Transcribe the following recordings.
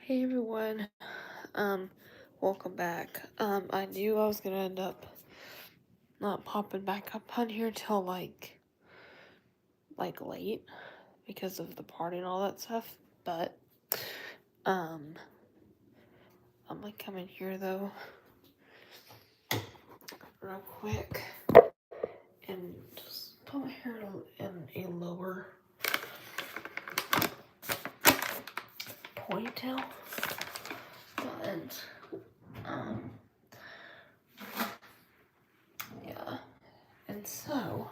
Hey everyone, welcome back. I knew I was gonna end up not popping back up on here till like late because of the party and all that stuff, but um, I'm gonna come in here though, real quick, and just put my hair in a lower ponytail, but um, yeah, and so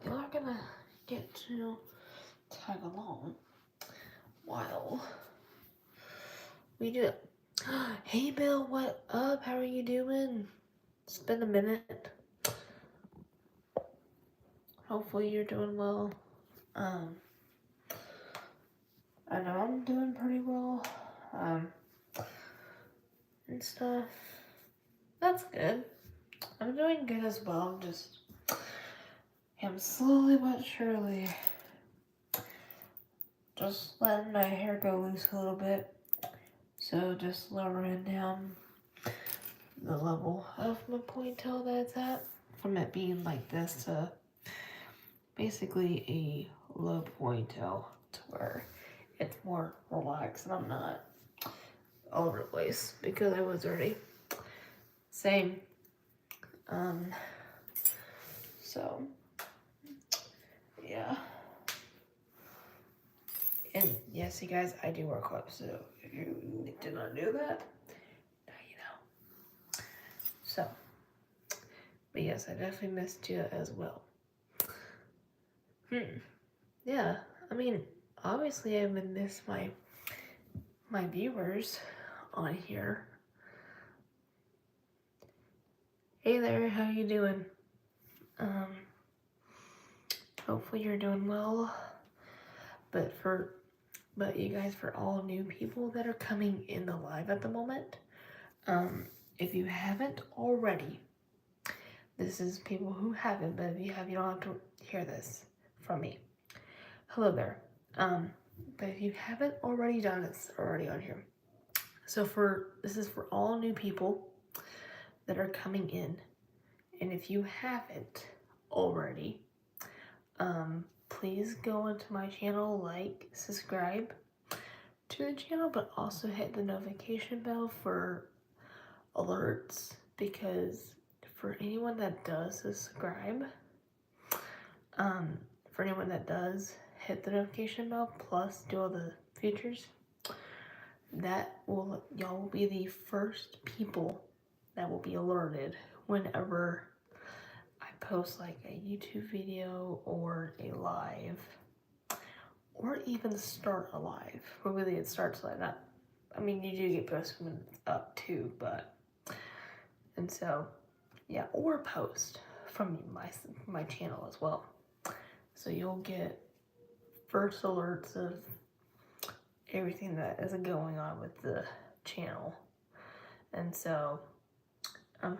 you're gonna get to tag along while we do it. Hey Bill, what up? How are you doing? It's been a minute. Hopefully you're doing well. Um, I know I'm doing pretty well. Um, and stuff. That's good. I'm doing good as well. I'm slowly but surely just letting my hair go loose a little bit. So just lowering down the level of my ponytail that it's at. From it being like this to basically a low ponytail to where it's more relaxed and I'm not all over the place because I was already same. Um, so yeah. And yes, you guys, I do wear clips, so if you did not know that, now you know. So, but yes, I definitely missed you as well. Yeah, I mean, obviously I would miss my viewers on here. Hey there, how you doing? Um, hopefully you're doing well. But you guys, for all new people that are coming in the live at the moment, if you haven't already, this is people who haven't, but if you have, you don't have to hear this from me. Hello there. But if you haven't already done this, already on here. So this is for all new people that are coming in, and if you haven't already, please go into my channel, like, subscribe to the channel, but also hit the notification bell for alerts, because for anyone that does subscribe, for anyone that does hit the notification bell plus do all the features, y'all will be the first people that will be alerted whenever I post like a YouTube video or a live, or even start a live. Well, really it starts like that. I mean, you do get posted when it's up too, and so, yeah, or post from my channel as well. So you'll get first alerts of everything that is going on with the channel. And so,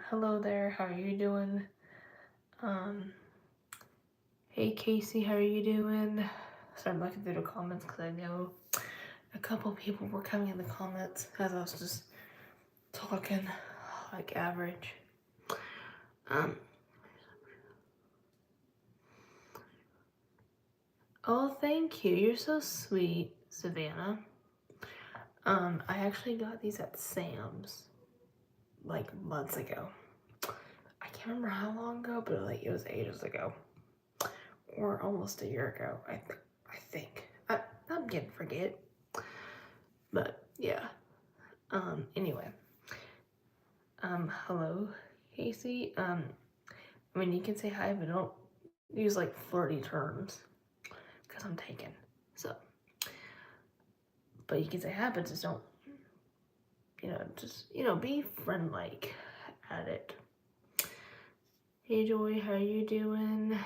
hello there, how are you doing? Hey Casey, how are you doing? Sorry, I'm looking through the comments because I know a couple people were coming in the comments as I was just talking like average. Oh, thank you. You're so sweet, Savannah. I actually got these at Sam's like months ago. I can't remember how long ago, but like it was ages ago, or almost a year ago. I think. I'm getting forget. But yeah. Anyway. Hello, Casey. I mean, you can say hi, but don't use like flirty terms, because I'm taken. So, but you can say hi, but just don't, be friend-like at it. Hey, Joy, how are you doing?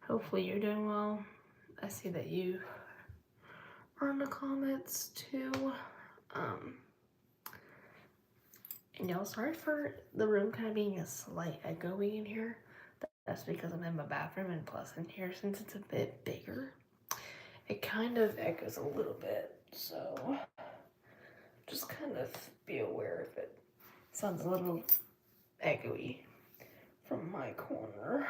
Hopefully you're doing well. I see that you are in the comments too. And y'all, sorry for the room kind of being a slight echoey in here. That's because I'm in my bathroom, and plus in here, since it's a bit bigger, it kind of echoes a little bit, so just kind of be aware if it sounds a little echoey from my corner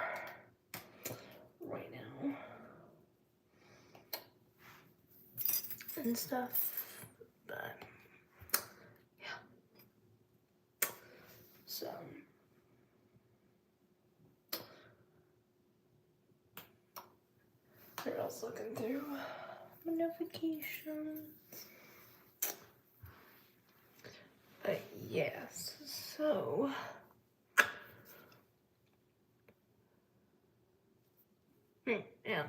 right now and stuff, but yeah. So they're also looking through my notifications. But yes, so yeah.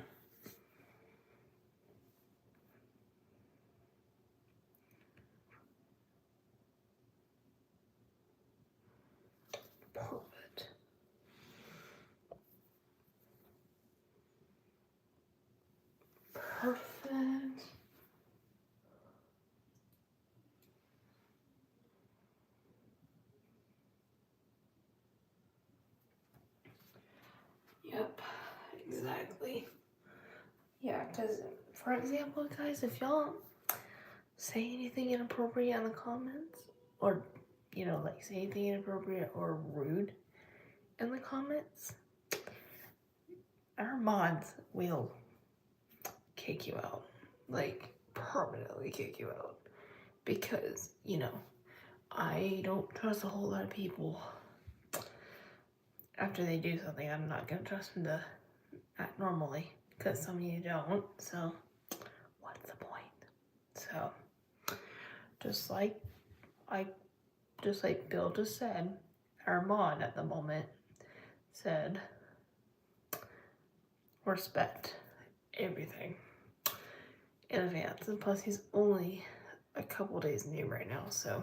Perfect. Perfect. Yep, exactly. Yeah, because, for example, guys, if y'all say anything inappropriate in the comments, or, you know, like say anything inappropriate or rude in the comments, our mods will kick you out. Like, permanently kick you out. Because, you know, I don't trust a whole lot of people. After they do something, I'm not going to trust them to act normally. Because some of you don't, so what's the point? So, just like Bill just said, our mod at the moment said, respect everything in advance. And plus, he's only a couple days new right now, so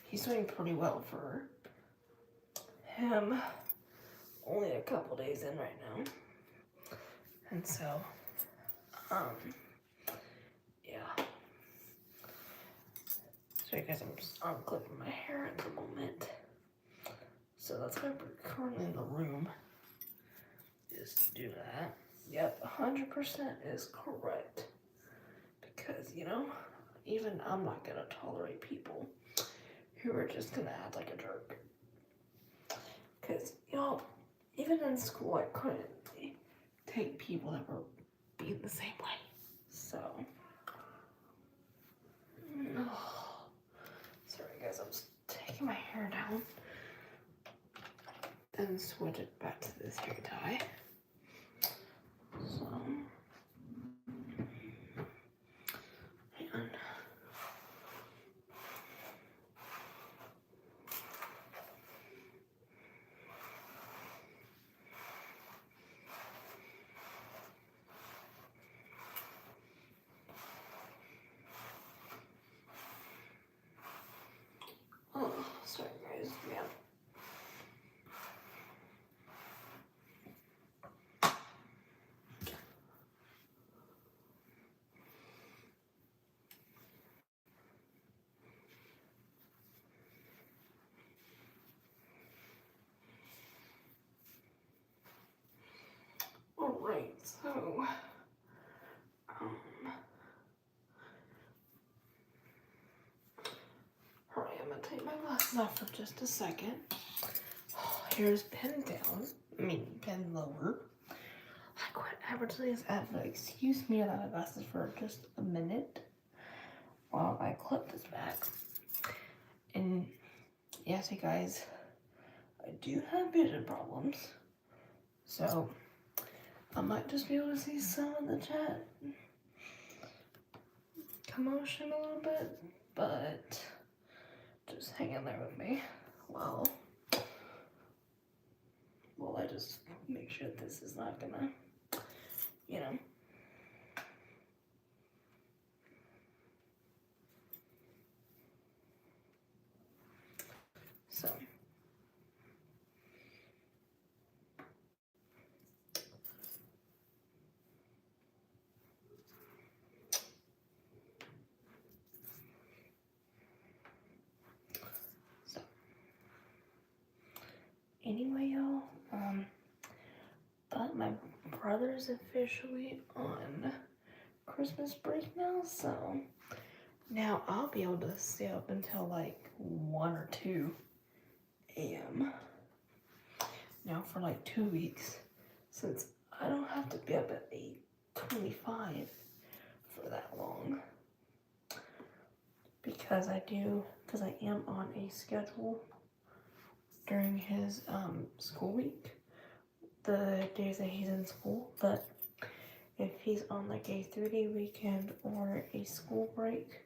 he's doing pretty well for him. Only a couple days in right now. And so, yeah. So I guess I'm just unclipping my hair at the moment. So that's why we're currently in the room, is to do that. Yep, 100% is correct. Because, you know, even I'm not gonna tolerate people who are just gonna act like a jerk. Because, you know, even in school, I couldn't take people that were being the same way. So, sorry guys, I'm just taking my hair down and switch it back to this hair tie. So, hang on. Oh, sorry guys, yeah. Alright, so, alright, I'm gonna take my glasses off for just a second. Hair's pinned down, pinned lower. I quit advertising this ad, but excuse me without my glasses for just a minute while I clip this back. And yes, you guys, I do have vision problems, so I might just be able to see some of the chat commotion a little bit, but just hang in there with me while I just make sure this is not gonna, you know. So. Anyway, y'all, but my brother's officially on Christmas break now, so now I'll be able to stay up until like 1 or 2 a.m. now for like 2 weeks, since I don't have to be up at 8:25 for that long. Because I am on a schedule during his school week, the days that he's in school. But if he's on like a 3-day weekend or a school break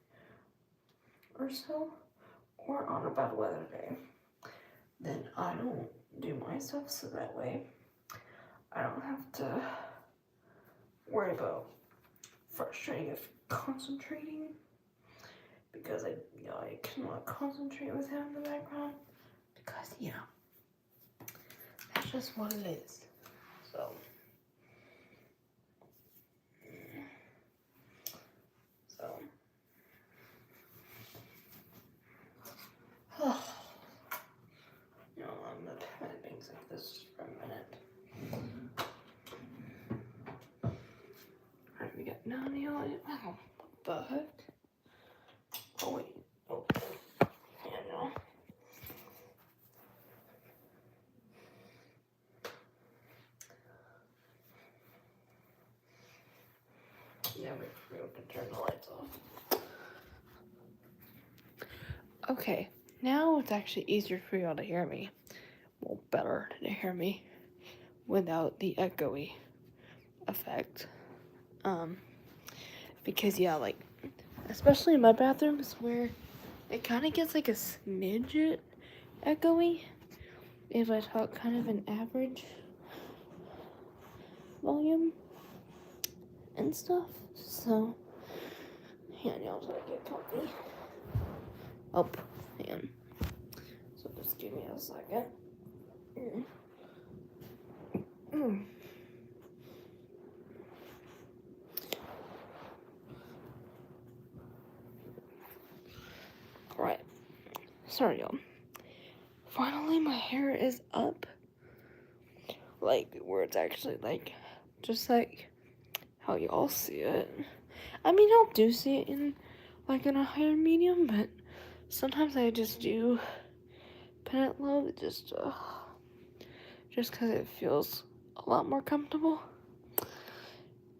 or so, or on a bad weather day, then I don't do my stuff, so that way I don't have to worry about frustrating if concentrating, because I cannot concentrate with him in the background, because that's just what it is. So I'm gonna try things like this for a minute. Alright, we got Nani on it. Wow, what the heck? Oh wait, oh, yeah, no. Yeah, wait for you to turn the lights off. Okay, now it's actually easier for y'all to hear me. Well, better to hear me without the echoey effect. Because like, especially in my bathrooms where it kind of gets like a smidget echoey if I talk kind of an average volume and stuff. So, y'all gotta get comfy. Oh, man. So just give me a second. Alright. Sorry, y'all. Finally, my hair is up. Like, where it's actually, like, just like how y'all see it. I mean, y'all do see it in, like, in a higher medium, but sometimes I just do pin it low, just because it feels a lot more comfortable.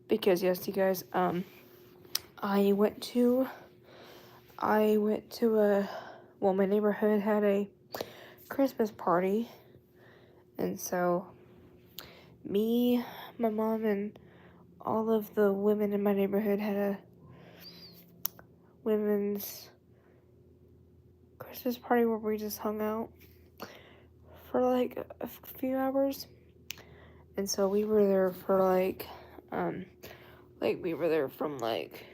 Because, yes, you guys, I went to my neighborhood had a Christmas party, and so me, my mom, and all of the women in my neighborhood had a women's Christmas party where we just hung out for like a few hours. And so we were there for like we were there from like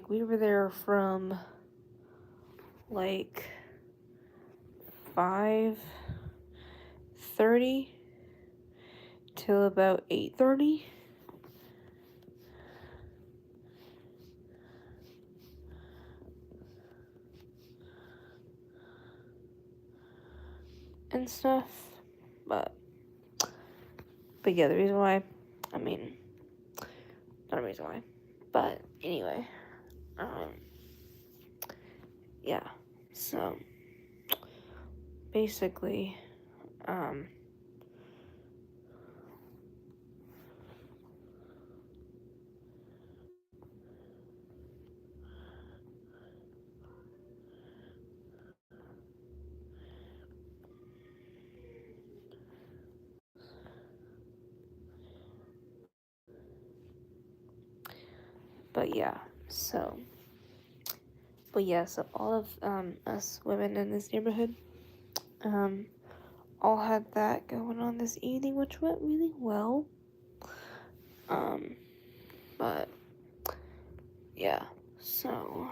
we were there from like 5:30 till about 8:30. And stuff, but yeah, the reason why, I mean, not a reason why, but anyway, yeah, so basically, so all of us women in this neighborhood all had that going on this evening, which went really well. But yeah, so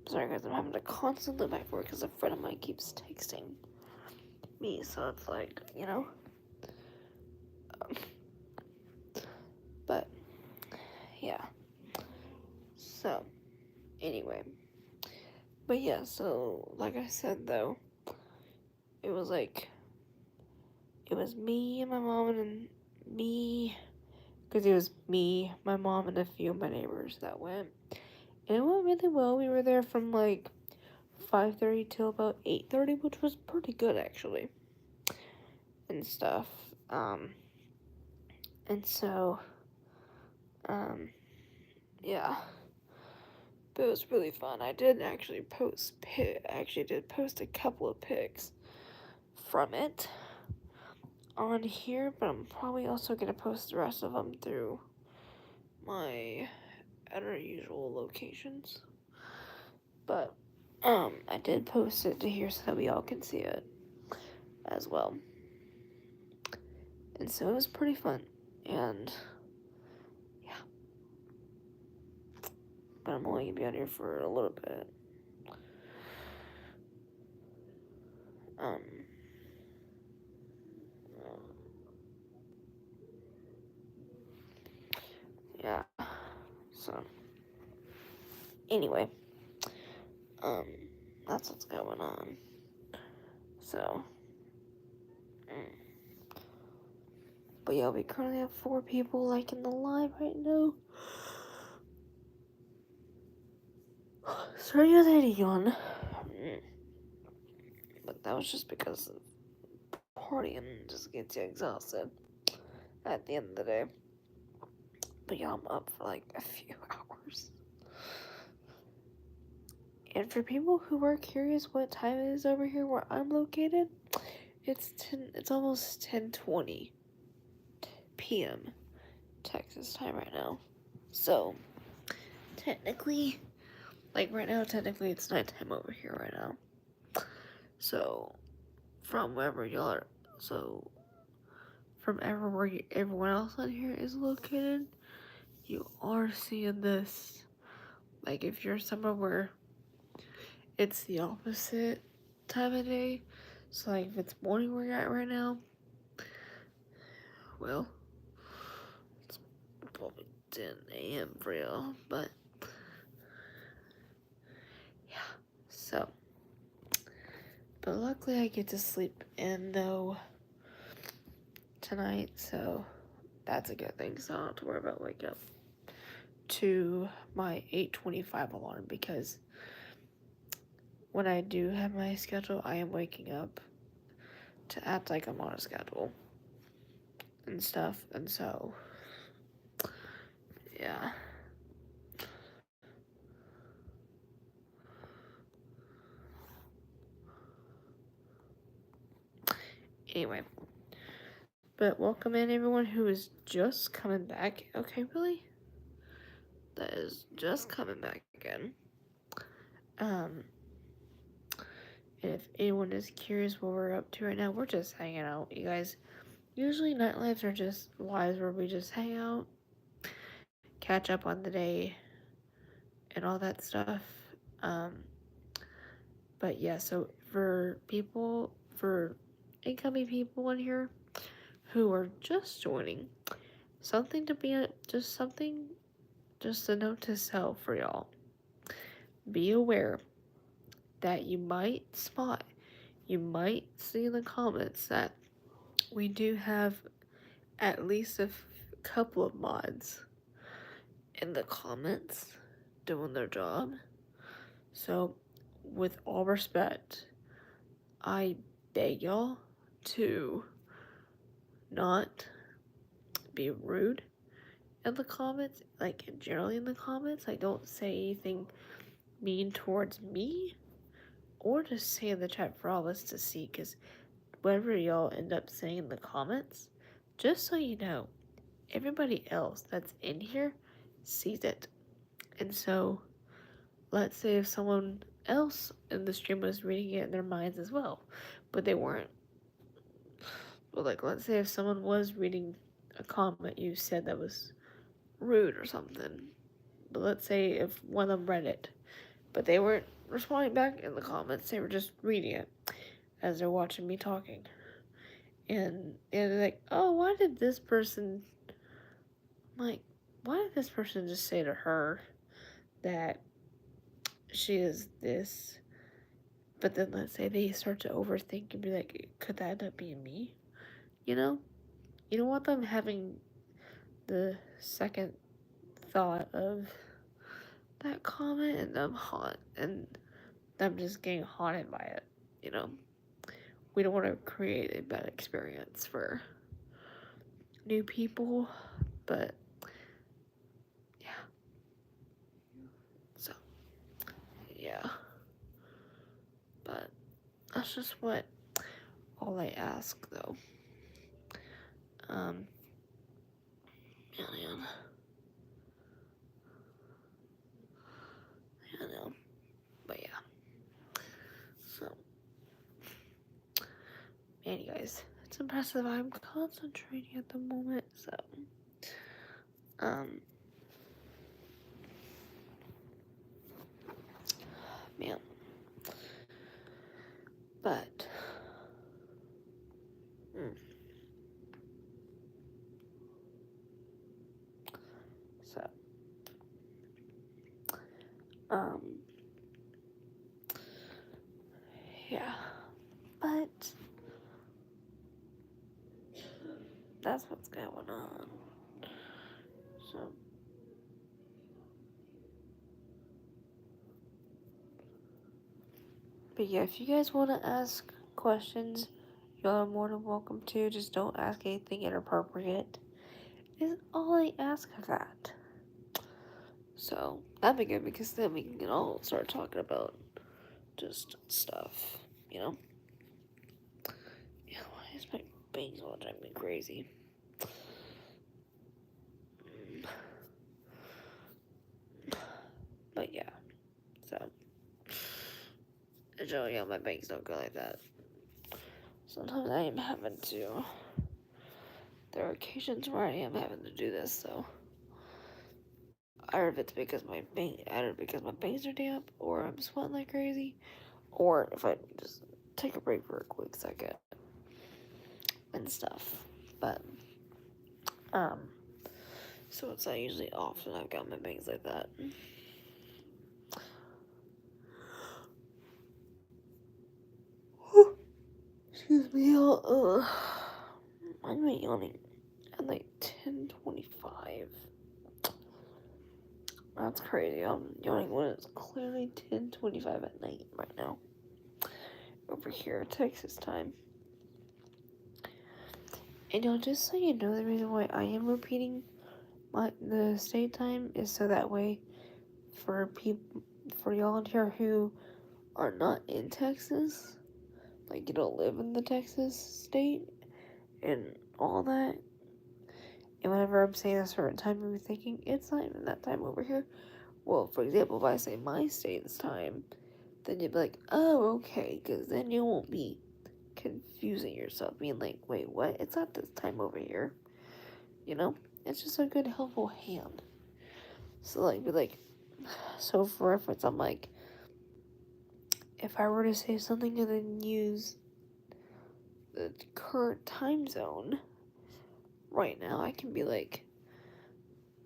sorry guys, I'm having to constantly look back work because a friend of mine keeps texting me, so it's like, yeah. So, anyway. But yeah, so, like I said, though, it was me and my mom and me, because it was me, my mom, and a few of my neighbors that went. And it went really well. We were there from, 5:30 till about 8:30, which was pretty good, actually, and stuff. And so, yeah. But it was really fun. I did actually post a couple of pics from it on here, but I'm probably also gonna post the rest of them through my other usual locations. But I did post it to here so that we all can see it as well. And so it was pretty fun. And yeah. But I'm only gonna be on here for a little bit. Yeah. So anyway, that's what's going on. So, but yeah, we currently have 4 people in the live right now. Sorry I had a yawn. But that was just because of partying just gets you exhausted at the end of the day. But yeah, I'm up for a few hours. And for people who are curious what time it is over here where I'm located, it's almost 10:20 p.m. Texas time right now. So, technically, right now, it's nighttime over here right now. So, from wherever y'all are, from everywhere everyone else on here is located, you are seeing this. If you're somewhere where it's the opposite time of day, so if it's morning where you're at right now, well, it's probably 10 a.m. for y'all, but yeah, so, but luckily I get to sleep in though tonight, so that's a good thing, so I don't have to worry about waking up to my 8:25 alarm, because when I do have my schedule, I am waking up to act like I'm on a schedule and stuff, and so, yeah. Anyway, but welcome in everyone who is just coming back. Okay, really? That is just coming back again. And if anyone is curious what we're up to right now, we're just hanging out, you guys. Usually night lives are just lives where we just hang out, catch up on the day, and all that stuff. But yeah, so for incoming people in here who are just joining, just a note to self for y'all. Be aware that you might see in the comments that we do have at least a couple of mods in the comments doing their job. So, with all respect, I beg y'all to not be rude in the comments, generally in the comments. Don't say anything mean towards me, or just say in the chat for all of us to see, because whatever y'all end up saying in the comments, just so you know, everybody else that's in here sees it. And so, let's say if someone else in the stream was reading it in their minds as well, but they weren't. But let's say if someone was reading a comment you said that was rude or something, but let's say if one of them read it, but they weren't responding back in the comments, they were just reading it as they're watching me talking. And they're like, oh, why did this person, why did this person just say to her that she is this? But then let's say they start to overthink and be like, could that end up being me? You know? You don't want them having the second thought of that comment and them just getting haunted by it, you know? We don't want to create a bad experience for new people, but yeah. So, yeah. But that's just all I ask, though. Yeah, man. I know. But yeah. So, man, you guys, it's impressive. I'm concentrating at the moment, so, man. But, so, yeah. But, that's what's going on. So, but yeah, if you guys want to ask questions, y'all are more than welcome to. Just don't ask anything inappropriate. Is all I ask of that. So that'd be good because then we can all start talking about just stuff, you know? Yeah, why is my bangs all driving me crazy? But yeah, so. Generally, my bangs don't go like that. Sometimes I am having to. There are occasions where I am having to do this, so. Either if it's because my bangs are damp, or I'm sweating like crazy, or if I just take a break for a quick second and stuff. But so it's not usually often I've got my bangs like that. Excuse me, I'm yawning at like 10:25. That's crazy. I'm yawning when it's clearly 10:25 at night right now. Over here, Texas time. And y'all, just so you know, the reason why I am repeating the state time is so that way for y'all in here who are not in Texas, like you don't live in the Texas state and all that, and whenever I'm saying a certain time, you're thinking it's not even that time over here. Well, for example, if I say my state's time, then you'd be like, oh, okay, because then you won't be confusing yourself, being like, wait, what? It's not this time over here. You know? It's just a good, helpful hand. So, like, be like, so for reference, I'm like, if I were to say something and then use the current time zone right now, I can be like,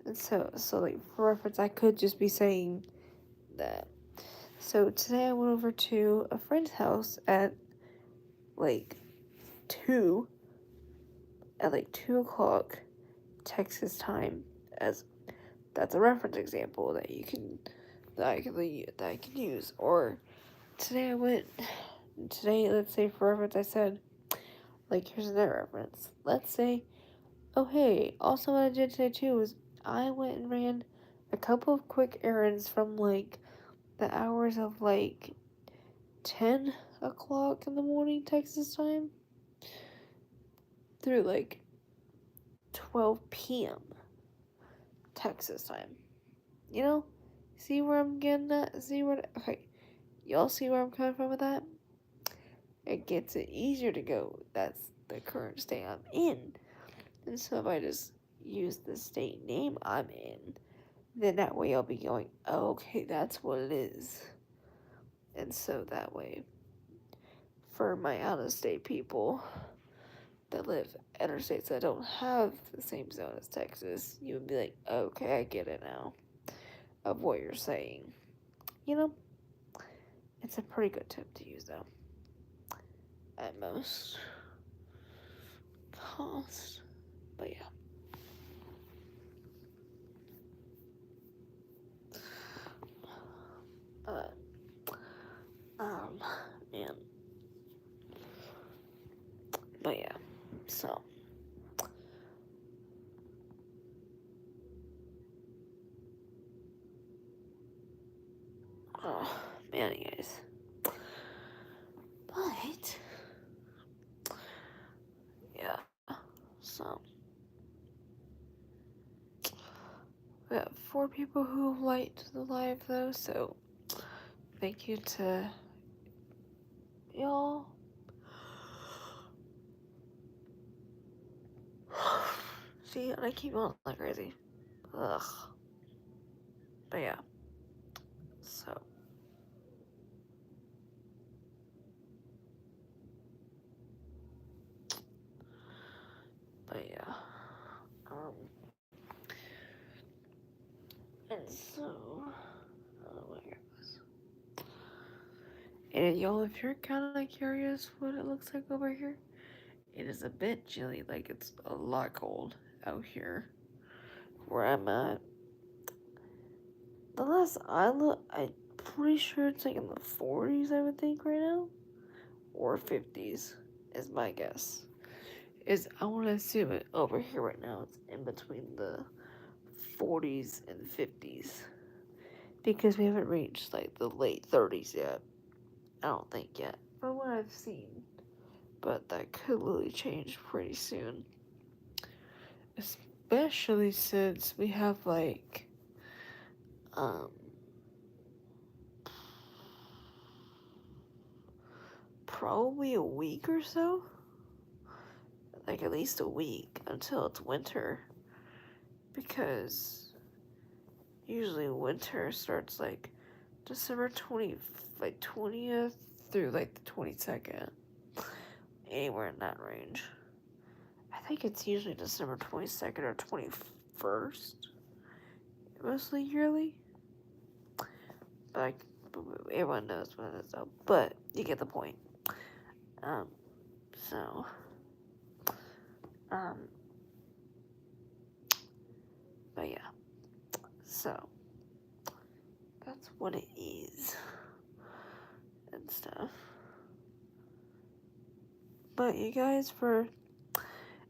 and so like, for reference, I could just be saying that. So today I went over to a friend's house at like 2 o'clock Texas time, as that's a reference example that I can use. Or today let's say for reference I said, like, here's another reference. Let's say, oh hey, also what I did today too was I went and ran a couple of quick errands from like the hours of like 10 o'clock in the morning Texas time through like 12 p.m. Texas time. You know? See where I'm getting at? Okay. Y'all see where I'm coming from with that? It gets it easier to go. That's the current state I'm in. And so if I just use the state name I'm in, then that way I'll be going, oh, okay, that's what it is. And so that way, for my out-of-state people, that live in states that don't have the same zone as Texas, you would be like, okay, I get it now of what you're saying. You know, it's a pretty good tip to use though. At most cost. But yeah. But um man. But yeah. So oh man, you guys. But yeah. So we have 4 people who liked the live though, so thank you to y'all. See, I keep on like crazy. Ugh. But yeah. So but yeah. Um and so and y'all, if you're kind of curious what it looks like over here, it is a bit chilly. Like it's a lot cold out here where I'm at. The last I look, I'm pretty sure it's like in the 40s. I would think right now, or 50s is my guess. I want to assume it over here right now. It's in between the 40s and 50s because we haven't reached like the late 30s yet. I don't think yet, from what I've seen. But that could really change pretty soon. Especially since we have like um probably a week or so. Like at least a week until it's winter. Because usually winter starts like December 20th through like the 22nd. Anywhere in that range. I think it's usually December 22nd or 21st. Mostly yearly. But everyone knows when it is though. But you get the point. Um, so, um, but yeah. So, that's what it is. And stuff. But you guys, for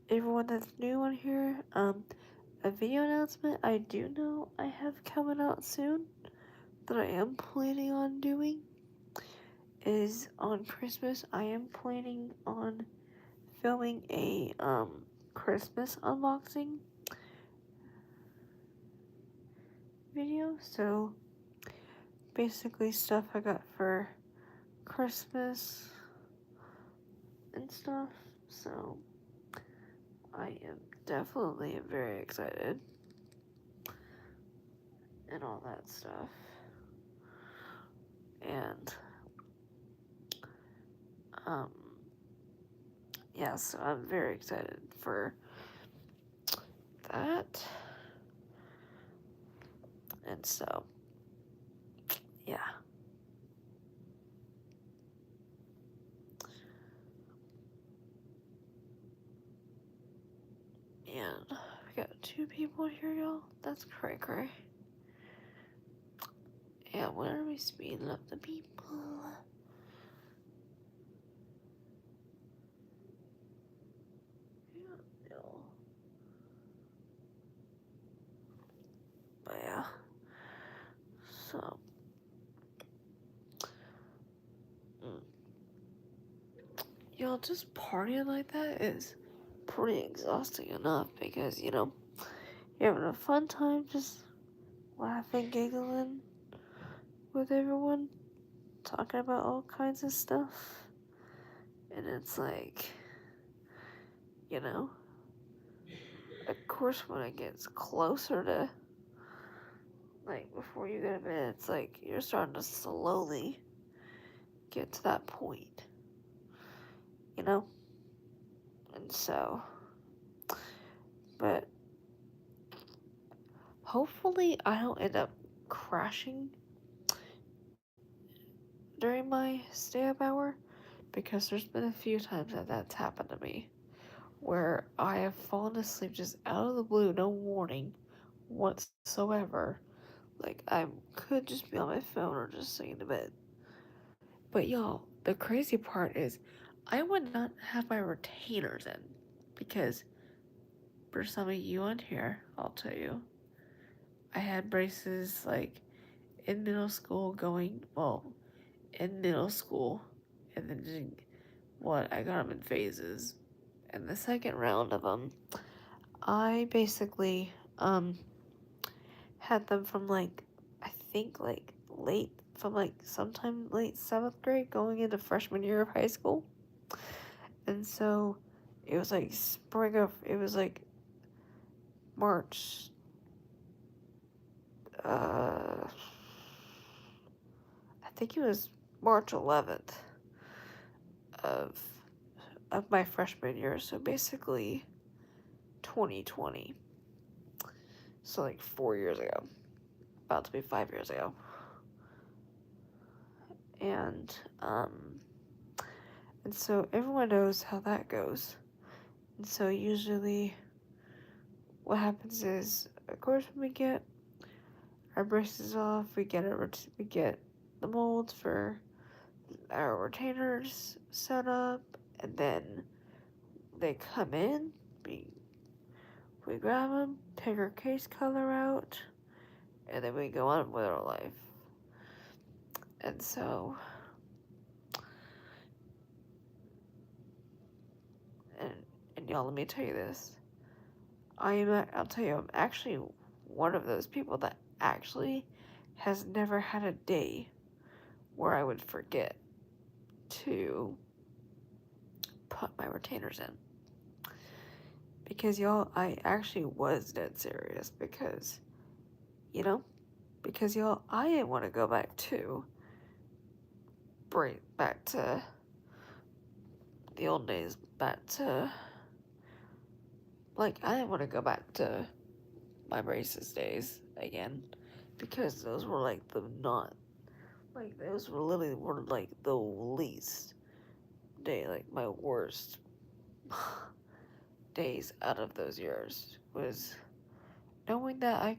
everyone that's new on here, a video announcement I do know I have coming out soon that I am planning on doing is on Christmas. I am planning on filming a Christmas unboxing video. So basically stuff I got for Christmas and stuff. So I am definitely very excited and all that stuff. And um yeah, so I'm very excited for that. And so yeah. And we got 2 people here, y'all. That's cray cray. Yeah, when are we speeding up the people? Yeah, no. But yeah. So y'all, just partying like that is pretty exhausting enough because, you know, you're having a fun time just laughing, giggling with everyone, talking about all kinds of stuff. And it's like, you know, of course, when it gets closer to, like, before you go to bed, it's like you're starting to slowly get to that point, you know? And so, but hopefully I don't end up crashing during my stay up hour, because there's been a few times that that's happened to me where I have fallen asleep just out of the blue, no warning whatsoever. Like, I could just be on my phone or just sitting in bed. But y'all, the crazy part is I would not have my retainers in, because for some of you on here, I'll tell you, I had braces like in middle school in middle school, and then I got them in phases. And the second round of them, I basically had them from like, I think like late, from like sometime late 7th grade going into freshman year of high school. And so it was like it was like March, I think it was March 11th of my freshman year. So basically 2020. So like 4 years ago, about to be 5 years ago. And so everyone knows how that goes. And so usually what happens is, of course, when we get our braces off, we get the molds for our retainers set up, and then they come in, we grab them, pick our case color out, and then we go on with our life. And so, and y'all, let me tell you this. I'll tell you, I'm actually one of those people that actually has never had a day where I would forget to put my retainers in. Because y'all, I actually was dead serious, because y'all, I didn't want to go back to the old days, like, I didn't want to go back to my braces days again, because those were like those were literally like the least day, like my worst days out of those years was knowing that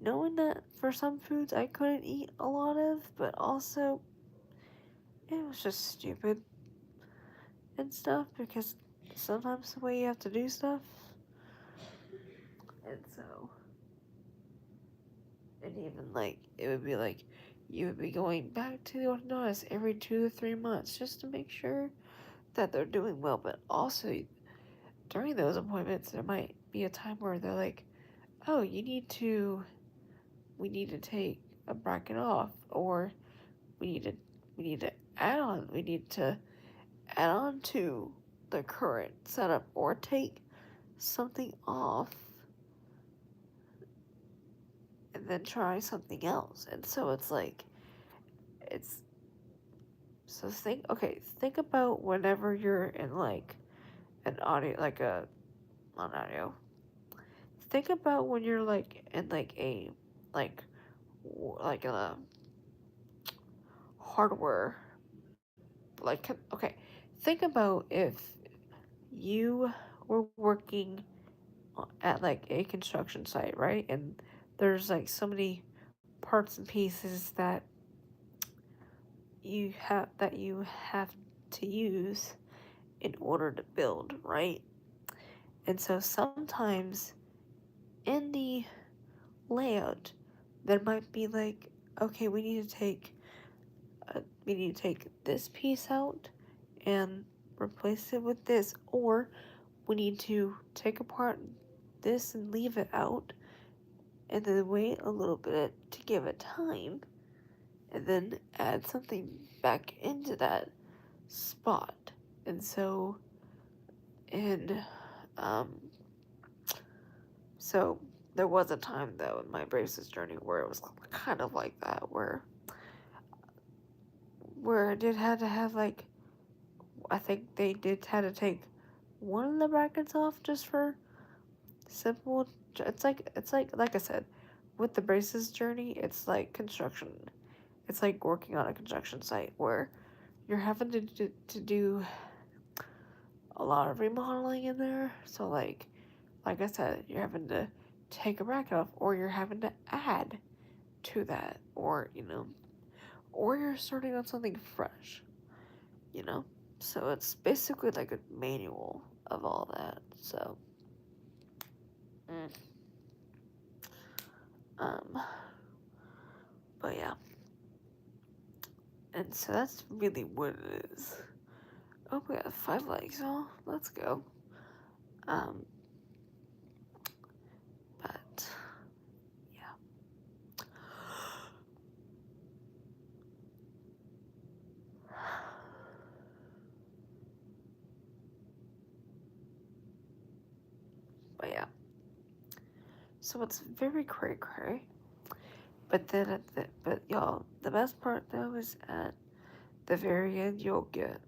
knowing that for some foods I couldn't eat a lot of, but also it was just stupid and stuff, because sometimes the way you have to do stuff. And so, and even like, it would be like, you would be going back to the orthodontist every 2 to 3 months just to make sure that they're doing well. But also, during those appointments, there might be a time where they're like, oh, we need to take a bracket off, or we need to add on to the current setup, or take something off and then try something else. And so it's like, think about whenever you're in like an audio, like a not audio, think about when you're like in like a like in a hardware, like, okay, think about if you were working at like a construction site, right? And there's like so many parts and pieces that you have to use in order to build, right? And so sometimes in the layout there might be like, okay, we need to take this piece out and replace it with this, or we need to take apart this and leave it out, and then wait a little bit to give it time, and then add something back into that spot. And so, and so there was a time though in my braces journey where it was kind of like that, where I did have to have like, I think they did have to take one of the brackets off just for simple. It's like I said, with the braces journey, it's like construction. It's like working on a construction site where you're having to do a lot of remodeling in there. So like I said, you're having to take a bracket off, or you're having to add to that, or or you're starting on something fresh, you know. So it's basically like a manual of all that. So, mm, um, but yeah, and so that's really what it is. Oh, we got 5 likes, y'all. Let's go. Um, but yeah. But yeah. So it's very cray cray. But then but y'all, the best part though is at the very end you'll get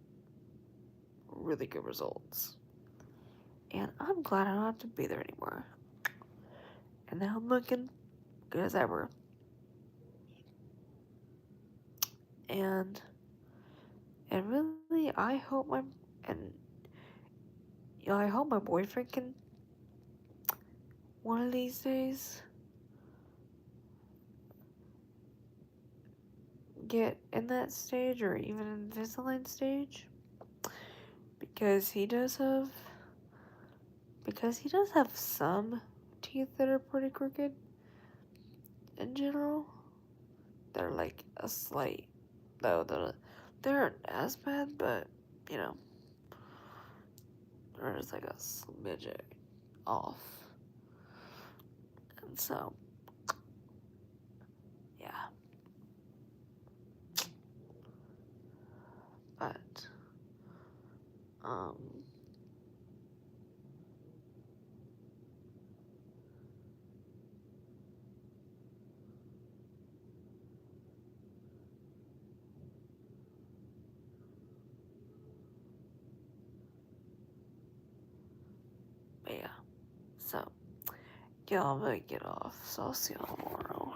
really good results. And I'm glad I don't have to be there anymore. And now I'm looking good as ever. And really I hope I hope my boyfriend can one of these days get in that stage or even Invisalign stage. Because he does have some teeth that are pretty crooked in general. They're like a slight, though they aren't as bad, but they're just like a smidge off. And so, yeah. But, but yeah. So, y'all, I'm gonna get off. So I'll see y'all tomorrow.